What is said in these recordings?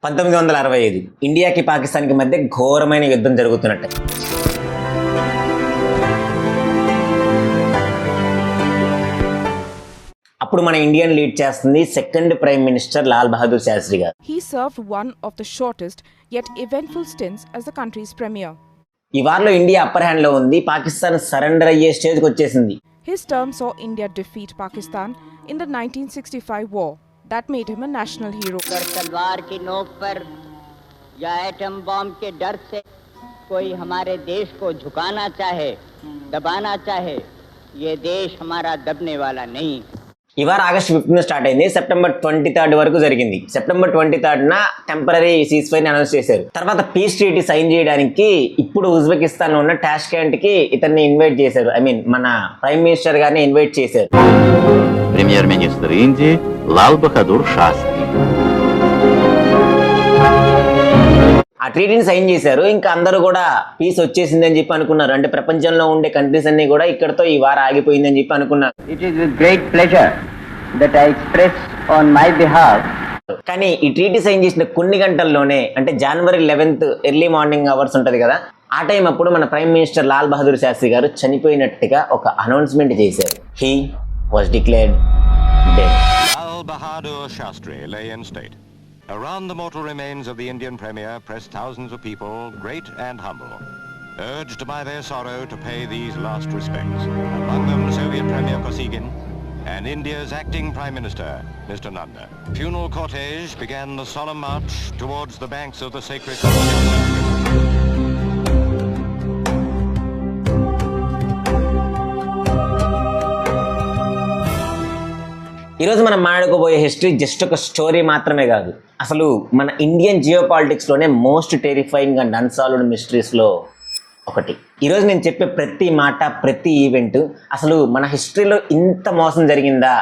1965 ఇండియాకి పాకిస్తాన్కి మధ్య ఘోరమైన యుద్ధం జరుగుతున్నట్టు. అప్పుడు మన ఇండియన్ లీడ్ చేస్తుంది second prime minister Lal Bahadur Shastri గారు. He served one of the shortest yet eventful stints as the country's premier. ఈ వార్లో ఇండియా అప్పర్ హ్యాండ్ లో ఉంది. పాకిస్తాన్ సరెండర్ అయ్యే స్టేజ్కి వచ్చేసింది. His term saw India defeat Pakistan in the 1965 war. That made him a national hero. तलवार की नोक पर या एटम बॉम्ब के डर से कोई हमारे देश को झुकाना चाहे, दबाना चाहे, ये देश हमारा दबने वाला नहीं. ఈ వారం ఆగస్ట్ 15 స్టార్ట్ అయింది. సెప్టెంబర్ 23 వరకు జరిగింది. సెప్టెంబర్ 23న టెంపరరీ సీజ్ ఫైర్ అనౌన్స్ చేశారు. తర్వాత పీస్ ట్రీటీ సైన్ చేయడానికి ఇప్పుడు ఉజ్బెకిస్తాన్ లో ఉన్న టాష్కెంట్ కి ఇతన్ని ఇన్వైట్ చేశారు. మన ప్రైమ్ మినిస్టర్ గారిని ఇన్వైట్ చేశారు. Премьер-министр Индии Лал Бахадур Шастри. ఆ ట్రీటీని సైన్ చేశారు. ఇంకా అందరూ కూడా పీస్ వచ్చేసింది అని చెప్పి అనుకున్నారు. అంటే ప్రపంచంలో ఉండే కంట్రీస్ అన్ని కూడా ఇక్కడతో ఈ వారం ఆగిపోయింది అని చెప్పి అనుకున్నారు. It is with great pleasure that I express on my behalf. కానీ ఈ ట్రీటీ సైన్ చేసిన కొన్ని గంటల్లోనే, అంటే జనవరి 11th ఎర్లీ మార్నింగ్ అవర్స్ ఉంటది కదా, ఆ టైం అప్పుడు మన ప్రైమ్ మినిస్టర్ లాల్ బహదూర్ శాస్త్రి గారు చనిపోయినట్టుగా ఒక అనౌన్స్మెంట్ చేశారు. He was declared dead. Lal Bahadur Shastri lay in state. Around the mortal remains of the Indian Premier pressed thousands of people, great and humble, urged by their sorrow to pay these last respects. Among them Soviet Premier Kosygin and India's acting Prime Minister, Mr. Nanda. Funeral cortege began the solemn march towards the banks of the sacred Ganges. ఈరోజు మనం మాట్లాడుకోబోయే history just ఒక story మాత్రమే కాదు, అసలు మన Indian జియో పాలిటిక్స్లోనే మోస్ట్ టెరిఫైయింగ్ అండ్ అన్సాల్వ్డ్ మిస్టరీస్లో ఒకటి. ఈరోజు నేను చెప్పే ప్రతి మాట, ప్రతి ఈవెంట్ అసలు మన హిస్టరీలో ఇంత మోసం జరిగిందా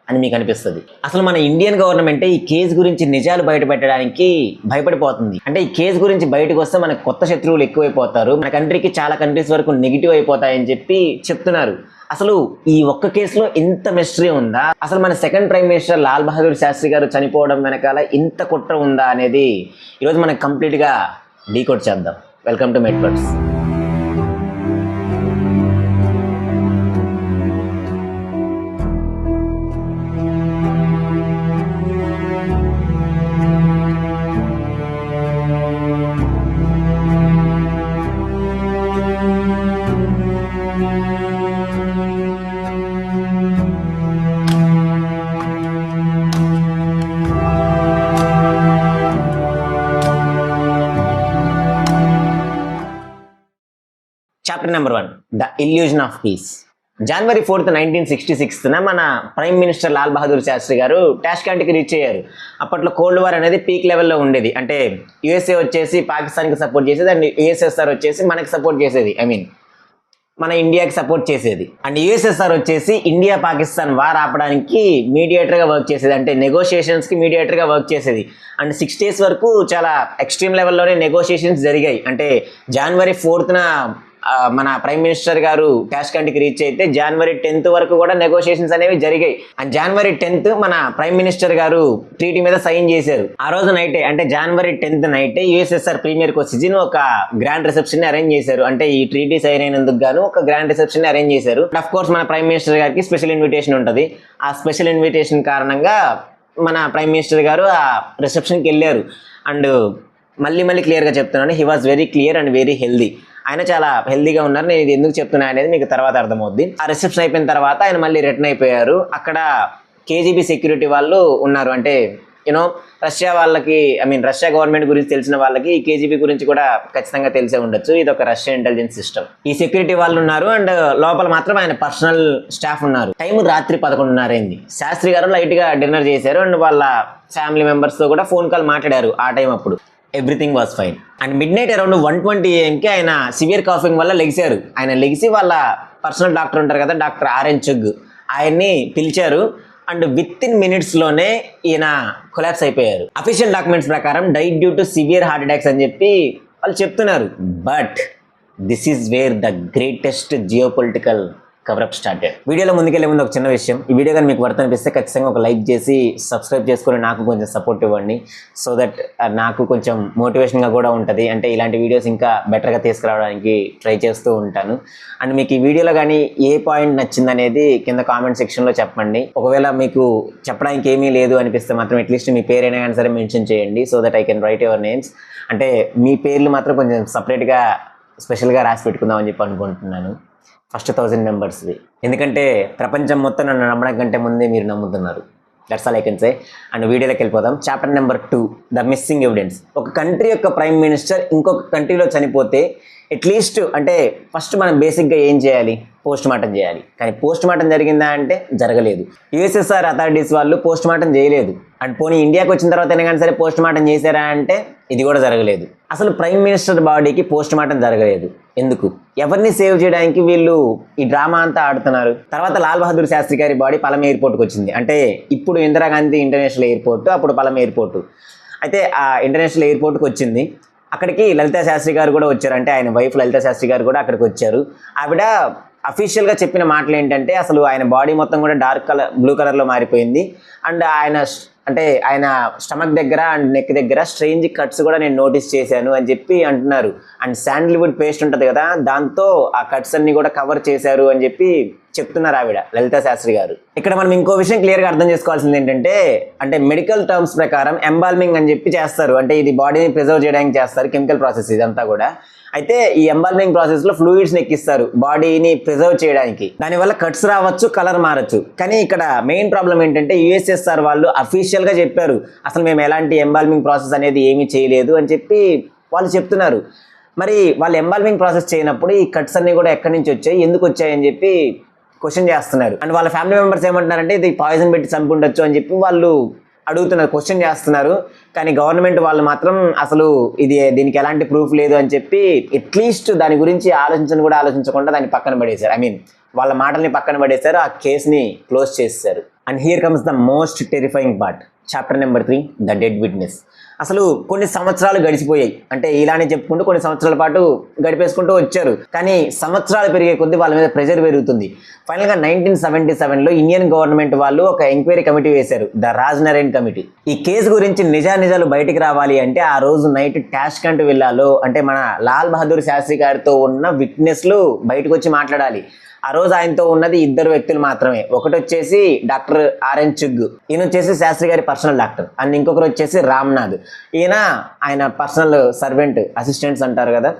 అని మీకు అనిపిస్తుంది. అసలు మన ఇండియన్ గవర్నమెంట్ ఈ కేసు గురించి నిజాలు బయట పెట్టడానికి భయపడిపోతుంది. అంటే ఈ కేసు గురించి బయటకు వస్తే మనకు కొత్త శత్రువులు ఎక్కువైపోతారు, మన కంట్రీకి చాలా కంట్రీస్ వరకు నెగిటివ్ అయిపోతాయని చెప్పి చెప్తున్నారు. అసలు ఈ ఒక్క కేసులో ఇంత మిస్టరీ ఉందా? అసలు మన second prime minister Lal Bahadur Shastri గారు చనిపోవడం వెనకాల ఇంత కుట్ర ఉందా అనేది ఈరోజు మనం కంప్లీట్గా డీకోడ్ చేద్దాం. Welcome to Metwords. Chapter number 1, the illusion of peace. జనవరి 4th 1966న మన ప్రైమ్ మినిస్టర్ లాల్ బహదూర్ శాస్త్రి గారు టాష్కెంట్కి రీచ్ అయ్యారు. అప్పట్లో కోల్డ్ వార్ అనేది పీక్ లెవెల్లో ఉండేది. అంటే యుఎస్ఏ వచ్చేసి పాకిస్తాన్కి సపోర్ట్ చేసేది, అండ్ యుఎస్ఎస్ఆర్ వచ్చేసి మనకి సపోర్ట్ చేసేది, మన ఇండియాకి సపోర్ట్ చేసేది. అండ్ యుఎస్ఎస్ఆర్ వచ్చేసి ఇండియా పాకిస్తాన్ వార్ ఆపడానికి మీడియేటర్గా వర్క్ చేసేది, అంటే నెగోషియేషన్స్కి మీడియేటర్గా వర్క్ చేసేది. అండ్ 6 days వరకు చాలా ఎక్స్ట్రీమ్ లెవెల్లోనే నెగోషియేషన్స్ జరిగాయి. అంటే జనవరి 4th మన ప్రైమ్ మినిస్టర్ గారు టాష్కెంట్కి రీచ్ అయితే జనవరి 10th వరకు కూడా నెగోషియేషన్స్ అనేవి జరిగాయి. అండ్ జనవరి 10th మన ప్రైమ్ మినిస్టర్ గారు ట్రీటీ మీద సైన్ చేశారు. ఆ రోజు నైటే, అంటే జనవరి 10th నైటే యుఎస్ఎస్ఆర్ ప్రీమియర్ కోసిజిన్ ఒక గ్రాండ్ రిసెప్షన్ ని అరేంజ్ చేశారు. అంటే ఈ ట్రీటీ సైన్ అయినందుకు గాను ఒక గ్రాండ్ రిసెప్షన్ ని అరేంజ్ చేశారు. అఫ్ కోర్స్ మన ప్రైమ్ మినిస్టర్ గారికి స్పెషల్ ఇన్విటేషన్ ఉంటుంది. ఆ స్పెషల్ ఇన్విటేషన్ కారణంగా మన ప్రైమ్ మినిస్టర్ గారు ఆ రిసెప్షన్కి వెళ్ళారు. అండ్ మళ్ళీ క్లియర్గా చెప్తున్నాను, he was very clear and very healthy. ఆయన చాలా హెల్దీగా ఉన్నారు. నేను ఇది ఎందుకు చెప్తున్నా అనేది మీకు తర్వాత అర్థమవుద్ది. ఆ రిసెప్షన్ అయిపోయిన తర్వాత ఆయన మళ్ళీ రిటర్న్ అయిపోయారు. అక్కడ కేజీబీ సెక్యూరిటీ వాళ్ళు ఉన్నారు. అంటే రష్యా వాళ్ళకి, రష్యా గవర్నమెంట్ గురించి తెలిసిన వాళ్ళకి ఈ కేజీబీ గురించి కూడా ఖచ్చితంగా తెలిసే ఉండొచ్చు. ఇది ఒక రష్యన్ ఇంటెలిజెన్స్ సిస్టమ్. ఈ సెక్యూరిటీ వాళ్ళు ఉన్నారు. అండ్ లోపల మాత్రం ఆయన పర్సనల్ స్టాఫ్ ఉన్నారు. టైం రాత్రి 11:30 అయింది. శాస్త్రి గారు లైట్గా డిన్నర్ చేశారు. అండ్ వాళ్ళ ఫ్యామిలీ మెంబర్స్తో కూడా ఫోన్ కాల్ మాట్లాడారు. ఆ టైం అప్పుడు everything was fine. And midnight around 1:20 AM ఆయన సివియర్ కాఫింగ్ వల్ల లెగిశారు. ఆయన లెగిసి వాళ్ళ పర్సనల్ డాక్టర్ ఉంటారు కదా, డాక్టర్ ఆర్ఎన్ చుగ్, ఆయన్ని పిలిచారు. అండ్ విత్ ఇన్ మినిట్స్లోనే ఈయన కొలాప్స్ అయిపోయారు. అఫీషియల్ డాక్యుమెంట్స్ ప్రకారం died due to severe heart attacks అని చెప్పి వాళ్ళు చెప్తున్నారు. But this is where the greatest geopolitical cover up started. వీడియోలో ముందుకెళ్లే ముందు ఒక చిన్న విషయం, ఈ వీడియో కానీ మీకు వర్త్ అనిపిస్తే ఖచ్చితంగా ఒక లైక్ చేసి సబ్స్క్రైబ్ చేసుకొని నాకు కొంచెం సపోర్ట్ ఇవ్వండి. సో దట్ నాకు కొంచెం మోటివేషన్గా కూడా ఉంటుంది. అంటే ఇలాంటి వీడియోస్ ఇంకా బెటర్గా తీసుకురావడానికి ట్రై చేస్తూ ఉంటాను. అండ్ మీకు ఈ వీడియోలో కానీ ఏ పాయింట్ నచ్చిందనేది కింద కామెంట్ సెక్షన్లో చెప్పండి. ఒకవేళ మీకు చెప్పడానికి ఏమీ లేదు అనిపిస్తే మాత్రం అట్లీస్ట్ మీ పేరైనా కానీ సరే మెన్షన్ చేయండి. So that I can write your names. అంటే మీ పేర్లు మాత్రం కొంచెం సపరేట్గా స్పెషల్గా రాసి పెట్టుకుందామని చెప్పి అనుకుంటున్నాను. ఫస్ట్ 1000 మెంబర్స్ది. ఎందుకంటే ప్రపంచం మొత్తం నన్ను నమ్మడం కంటే ముందే మీరు నమ్ముతున్నారు. That's all I can say. And వీడియోలోకి వెళ్ళిపోదాం. Chapter number 2, the missing evidence. ఒక కంట్రీ యొక్క ప్రైమ్ మినిస్టర్ ఇంకొక కంట్రీలో చనిపోతే అట్లీస్ట్ అంటే ఫస్ట్ మనం బేసిక్గా ఏం చేయాలి? పోస్ట్ మార్టం చేయాలి. కానీ పోస్ట్ మార్టం జరిగిందా అంటే జరగలేదు. యుఎస్ఎస్ఆర్ అథారిటీస్ వాళ్ళు పోస్ట్ మార్టం చేయలేదు. అండ్ పోనీ ఇండియాకి వచ్చిన తర్వాత అయినా కానీ సరే పోస్ట్ మార్టం చేశారా అంటే ఇది కూడా జరగలేదు. అసలు ప్రైమ్ మినిస్టర్ బాడీకి పోస్ట్ మార్టం జరగలేదు. ఎందుకు? ఎవరిని సేవ్ చేయడానికి వీళ్ళు ఈ డ్రామా అంతా ఆడుతున్నారు. తర్వాత లాల్ బహదూర్ శాస్త్రి గారి బాడీ పలం ఎయిర్పోర్ట్కి వచ్చింది. అంటే ఇప్పుడు ఇందిరాగాంధీ ఇంటర్నేషనల్ ఎయిర్పోర్ట్, అప్పుడు పలం ఎయిర్పోర్టు. అయితే ఆ ఇంటర్నేషనల్ ఎయిర్పోర్ట్కి వచ్చింది. అక్కడికి లలితా శాస్త్రి గారు కూడా వచ్చారు. అంటే ఆయన వైఫ్ లలితా శాస్త్రి గారు కూడా అక్కడికి వచ్చారు. ఆవిడ అఫీషియల్గా చెప్పిన మాటలు ఏంటంటే అసలు ఆయన బాడీ మొత్తం కూడా డార్క్ కలర్, బ్లూ కలర్లో మారిపోయింది. అండ్ ఆయన స్టమక్ దగ్గర అండ్ నెక్ దగ్గర స్ట్రేంజ్ కట్స్ కూడా నేను నోటీస్ చేశాను అని చెప్పి అంటున్నారు. అండ్ శాండిల్వుడ్ పేస్ట్ ఉంటుంది కదా, దాంతో ఆ కట్స్ అన్ని కూడా కవర్ చేశారు అని చెప్పి చెప్తున్నారు ఆవిడ లలితా శాస్త్రి గారు. ఇక్కడ మనం ఇంకో విషయం క్లియర్గా అర్థం చేసుకోవాల్సింది ఏంటంటే, అంటే మెడికల్ టర్మ్స్ ప్రకారం ఎంబాల్మింగ్ అని చెప్పి చేస్తారు. అంటే ఇది బాడీని ప్రిజర్వ్ చేయడానికి చేస్తారు, కెమికల్ ప్రాసెస్ ఇదంతా కూడా. అయితే ఈ ఎంబాల్మింగ్ ప్రాసెస్లో ఫ్లూయిడ్స్ని ఎక్కిస్తారు బాడీని ప్రిజర్వ్ చేయడానికి. దానివల్ల కట్స్ రావచ్చు, కలర్ మారచ్చు. కానీ ఇక్కడ మెయిన్ ప్రాబ్లం ఏంటంటే యుఎస్ఎస్ఆర్ వాళ్ళు అఫీషియల్గా చెప్పారు అసలు మేము ఎలాంటి ఎంబాల్మింగ్ ప్రాసెస్ అనేది ఏమీ చేయలేదు అని చెప్పి వాళ్ళు చెప్తున్నారు. మరి వాళ్ళు ఎంబాల్మింగ్ ప్రాసెస్ చేయనప్పుడు ఈ కట్స్ అన్ని కూడా ఎక్కడి నుంచి వచ్చాయి, ఎందుకు వచ్చాయి అని చెప్పి క్వశ్చన్ చేస్తున్నారు. అండ్ వాళ్ళ ఫ్యామిలీ మెంబర్స్ ఏమంటున్నారంటే ఇది పాయిజన్ పెట్టి చంపి ఉండొచ్చు అని చెప్పి వాళ్ళు అడుగుతున్నారు, క్వశ్చన్ చేస్తున్నారు. కానీ గవర్నమెంట్ వాళ్ళు మాత్రం అసలు దీనికి ఎలాంటి ప్రూఫ్ లేదు అని చెప్పి అట్లీస్ట్ దాని గురించి ఆలోచించకుండా దాన్ని పక్కన పడేశారు. ఐ మీన్ వాళ్ళ మాటల్ని పక్కన పడేశారు, ఆ కేసుని క్లోజ్ చేశారు. And here comes the most terrifying part, chapter number 3, the dead witness. అసలు కొన్ని సంవత్సరాలు గడిచిపోయాయి. అంటే ఇలానే చెప్పుకుంటూ కొన్ని సంవత్సరాల పాటు గడిపేసుకుంటూ వచ్చారు. కానీ సంవత్సరాలు పెరిగే కొద్దీ వాళ్ళ మీద ప్రెషర్ పెరుగుతుంది. ఫైనల్గా 1977లో ఇండియన్ గవర్నమెంట్ వాళ్ళు ఒక ఎంక్వైరీ కమిటీ వేశారు, ద రాజ్ నరేన్ కమిటీ. ఈ కేసు గురించి నిజాలు బయటికి రావాలి అంటే ఆ రోజు నైట్ టాష్కండ్ విల్లాలో అంటే మన లాల్ బహదూర్ శాస్త్రి గారితో ఉన్న విట్నెస్లు బయటకు వచ్చి మాట్లాడాలి. ఆ రోజు ఆయనతో ఉన్నది 2 వ్యక్తులు మాత్రమే. ఒకటి వచ్చేసి డాక్టర్ ఆర్ఎన్ చుగ్, ఈయన వచ్చేసి శాస్త్రి గారి పర్సనల్ డాక్టర్. అండ్ ఇంకొకరు వచ్చేసి రామ్నాథ్, ఆయన పర్సనల్ సర్వెంట్, అసిస్టెంట్స్ అంటారు కదా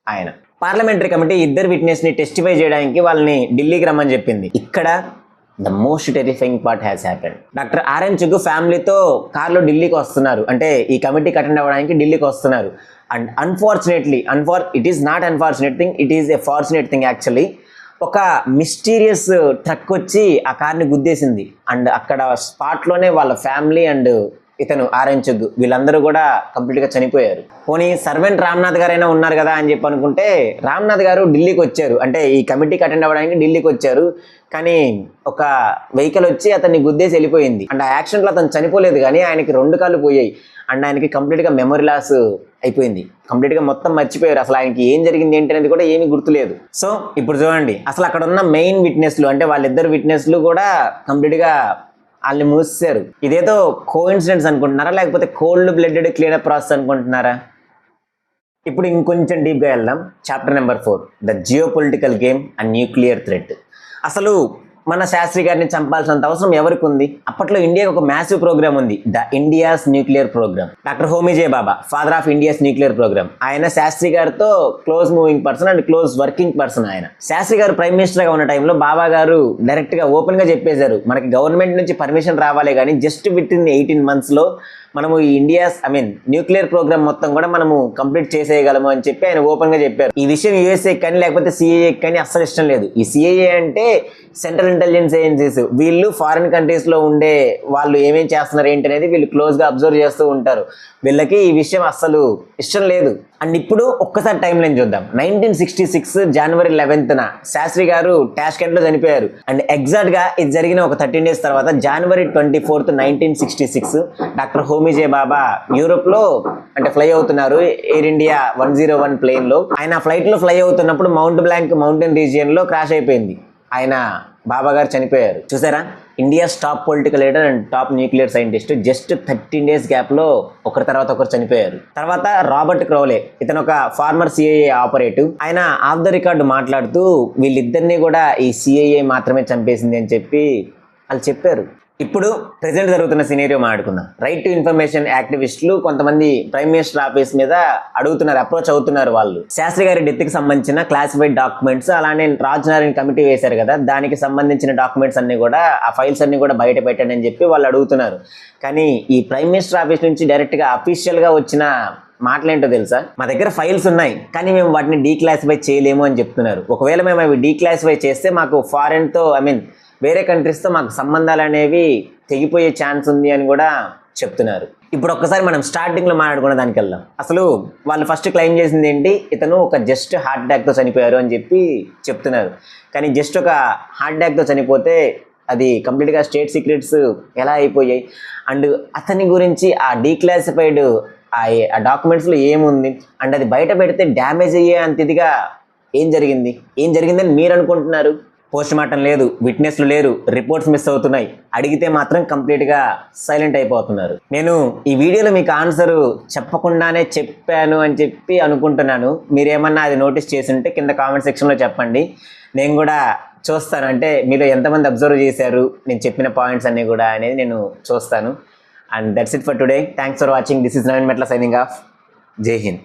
ఆయన. పార్లమెంటరీ కమిటీ 2 విట్నెస్ని టెస్టిఫై చేయడానికి వాళ్ళని ఢిల్లీకి రమ్మని చెప్పింది. ఇక్కడ the most terrifying part has happened. Doctor RN Chugh ఫ్యామిలీతో కార్లో ఢిల్లీకి వస్తున్నారు. అంటే ఈ కమిటీకి అటెండ్ అవ్వడానికి ఢిల్లీకి వస్తున్నారు. And unfortunately it is not unfortunate thing, it is a fortunate thing actually. ఒక మిస్టీరియస్ ట్రక్ వచ్చి ఆ కార్ని గుద్దేసింది. అండ్ అక్కడ స్పాట్లోనే వాళ్ళ ఫ్యామిలీ అండ్ ఇతను ఆర్ఎన్ చుగ్ వీళ్ళందరూ కూడా కంప్లీట్గా చనిపోయారు. పోనీ సర్వెంట్ రామ్నాథ్ గారైనా ఉన్నారు కదా అని చెప్పి అనుకుంటే రామ్నాథ్ గారు ఢిల్లీకి వచ్చారు. అంటే ఈ కమిటీకి అటెండ్ అవ్వడానికి ఢిల్లీకి వచ్చారు. కానీ ఒక వెహికల్ వచ్చి అతన్ని గుద్దేసి వెళ్ళిపోయింది. అండ్ ఆ యాక్సిడెంట్లో అతను చనిపోలేదు, కానీ ఆయనకి 2 కాళ్ళు పోయాయి. అండ్ ఆయనకి కంప్లీట్గా మెమరీ లాస్ అయిపోయింది. కంప్లీట్గా మొత్తం మర్చిపోయారు. అసలు ఆయనకి ఏం జరిగింది ఏంటి అనేది కూడా ఏమీ గుర్తులేదు. సో ఇప్పుడు చూడండి, అసలు అక్కడ ఉన్న మెయిన్ విట్నెస్లు అంటే వాళ్ళిద్దరు విట్నెస్లు కూడా కంప్లీట్గా వాళ్ళని మూసేశారు. ఇదేదో కోఇన్సిడెన్స్ అనుకుంటున్నారా, లేకపోతే కోల్డ్ బ్లడెడ్ క్లీనప్ ప్రాసెస్ అనుకుంటున్నారా? ఇప్పుడు ఇంకొంచెం డీప్గా వెళ్దాం. Chapter number 4, the geo political game and nuclear threat. అసలు మన శాస్త్రి గారిని చంపాల్సినంత అవసరం ఎవరికి ఉంది? అప్పట్లో ఇండియాకి ఒక మ్యాసివ్ ప్రోగ్రామ్ ఉంది, the India's nuclear program. Doctor Homi J Bhabha, father of India's nuclear program. ఆయన శాస్త్రి గారితో close moving person and close working person. ఆయన శాస్త్రి గారు ప్రైమ్ మినిస్టర్గా ఉన్న టైంలో బాబా గారు డైరెక్ట్గా ఓపెన్గా చెప్పేశారు, మనకి గవర్నమెంట్ నుంచి పర్మిషన్ రావాలి కానీ జస్ట్ విత్ ఇన్ 18 monthsలో మనము ఈ న్యూక్లియర్ ప్రోగ్రామ్ మొత్తం కూడా మనము కంప్లీట్ చేసేయగలము అని చెప్పి ఆయన ఓపెన్గా చెప్పారు. ఈ విషయం యూఎస్ఏ కానీ లేకపోతే సిఐఏ కానీ అస్సలు ఇష్టం లేదు. ఈ సిఐఏ అంటే సెంట్రల్ ఇంటెలిజెన్స్ ఏజెన్సీస్. వీళ్ళు ఫారిన్ కంట్రీస్లో ఉండే వాళ్ళు ఏమేం చేస్తున్నారు ఏంటి అనేది వీళ్ళు క్లోజ్గా అబ్జర్వ్ చేస్తూ ఉంటారు. వీళ్ళకి ఈ విషయం అస్సలు ఇష్టం లేదు. అండ్ ఇప్పుడు ఒక్కసారి టైం లైన్ చూద్దాం. 1966 జనవరి 11న శాస్త్రి గారు టాష్కెంట్లో చనిపోయారు. అండ్ ఎగ్జాక్ట్గా ఇది జరిగిన ఒక 13 days తర్వాత జనవరి 24th 1966 డాక్టర్ హోమీ జే బాబా యూరోప్లో అంటే ఫ్లై అవుతున్నారు ఎయిర్ ఇండియా 101 ప్లేన్లో. ఆయన ఫ్లైట్లో ఫ్లై అవుతున్నప్పుడు మౌంట్ బ్లాంక్ మౌంటైన్ రీజియన్లో క్రాష్ అయిపోయింది. ఆయన బాబా గారు చనిపోయారు. చూసారా, India's top political leader and top nuclear scientist just 13 days గ్యాప్లో ఒకరి తర్వాత ఒకరు చనిపోయారు. తర్వాత రాబర్ట్ క్రౌలే, ఇతను ఒక ఫార్మర్ సిఐఏ ఆపరేటివ్. ఆయన ఆఫ్ ద రికార్డు మాట్లాడుతూ వీళ్ళిద్దరినీ కూడా ఈ సిఐఏ మాత్రమే చంపేసింది అని చెప్పి వాళ్ళు చెప్పారు. ఇప్పుడు ప్రెసెంట్ జరుగుతున్న సినేరియో మాట్లాడుకుందాం. రైట్ టు ఇన్ఫర్మేషన్ యాక్టివిస్టులు కొంతమంది ప్రైమ్ మినిస్టర్ ఆఫీస్ మీద అడుగుతున్నారు, అప్రోచ్ అవుతున్నారు. వాళ్ళు శాస్త్రి గారి డెత్కి సంబంధించిన క్లాసిఫైడ్ డాక్యుమెంట్స్, అలానే రాజ్నారాయణ కమిటీ వేశారు కదా, దానికి సంబంధించిన డాక్యుమెంట్స్ అన్ని కూడా, ఆ ఫైల్స్ అన్ని కూడా బయట పెట్టండి అని చెప్పి వాళ్ళు అడుగుతున్నారు. కానీ ఈ ప్రైమ్ మినిస్టర్ ఆఫీస్ నుంచి డైరెక్ట్గా అఫీషియల్గా వచ్చిన మాటలేంటో తెలుసా? మా దగ్గర ఫైల్స్ ఉన్నాయి కానీ మేము వాటిని డీక్లాసిఫై చేయలేము అని చెప్తున్నారు. ఒకవేళ మేము అవి డీక్లాసిఫై చేస్తే మాకు ఫారెన్తో వేరే కంట్రీస్తో మాకు సంబంధాలు అనేవి తెగిపోయే ఛాన్స్ ఉంది అని కూడా చెప్తున్నారు. ఇప్పుడు ఒక్కసారి మనం స్టార్టింగ్లో మాట్లాడుకున్న దానికి వెళ్దాం. అసలు వాళ్ళు ఫస్ట్ క్లెయిమ్ చేసింది ఏంటి? ఇతను ఒక జస్ట్ హార్ట్ అటాక్తో చనిపోయారు అని చెప్పి చెప్తున్నారు. కానీ జస్ట్ ఒక హార్ట్ అటాక్తో చనిపోతే అది కంప్లీట్గా స్టేట్ సీక్రెట్స్ ఎలా అయిపోయాయి? అండ్ అతని గురించి ఆ డీక్లాసిఫైడ్ ఆ డాక్యుమెంట్స్లో ఏముంది? అండ్ అది బయట పెడితే డ్యామేజ్ అయ్యే అంత ఇదిగా ఏం జరిగిందని మీరు అనుకుంటున్నారు? పోస్ట్ మార్టం లేదు, విట్నెస్లు లేరు, రిపోర్ట్స్ మిస్ అవుతున్నాయి. అడిగితే మాత్రం కంప్లీట్గా సైలెంట్ అయిపోతున్నారు. నేను ఈ వీడియోలో మీకు ఆన్సర్ చెప్పకుండానే చెప్పాను అని చెప్పి అనుకుంటున్నాను. మీరేమన్నా అది నోటీస్ చేసి ఉంటే కింద కామెంట్ సెక్షన్లో చెప్పండి, నేను కూడా చూస్తాను. అంటే మీలో ఎంతమంది అబ్జర్వ్ చేశారు నేను చెప్పిన పాయింట్స్ అన్నీ కూడా అనేది నేను చూస్తాను. And that's it for today. Thanks for watching. This is Naveen మెట్ల సైనింగ్ ఆఫ్. జై హింద్.